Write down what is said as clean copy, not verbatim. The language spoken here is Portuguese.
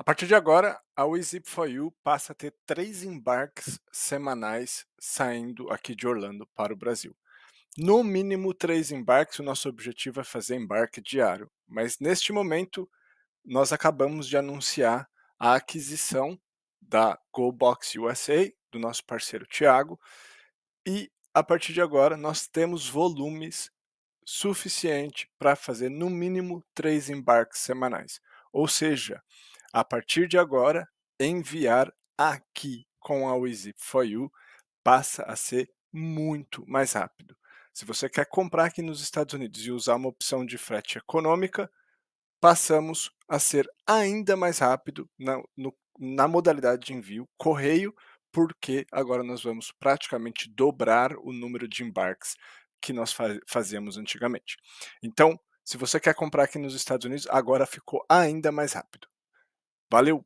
partir de agora, a WeZip4U passa a ter 3 embarques semanais saindo aqui de Orlando para o Brasil. No mínimo 3 embarques, o nosso objetivo é fazer embarque diário, mas neste momento nós acabamos de anunciar a aquisição da GoBox USA, do nosso parceiro Thiago, e a partir de agora nós temos volumes suficiente para fazer no mínimo 3 embarques semanais. Ou seja, a partir de agora, enviar aqui com a WeZip4U passa a ser muito mais rápido. Se você quer comprar aqui nos Estados Unidos e usar uma opção de frete econômica, passamos a ser ainda mais rápido na modalidade de envio correio, porque agora nós vamos praticamente dobrar o número de embarques que nós fazíamos antigamente. Então, se você quer comprar aqui nos Estados Unidos, agora ficou ainda mais rápido. Valeu!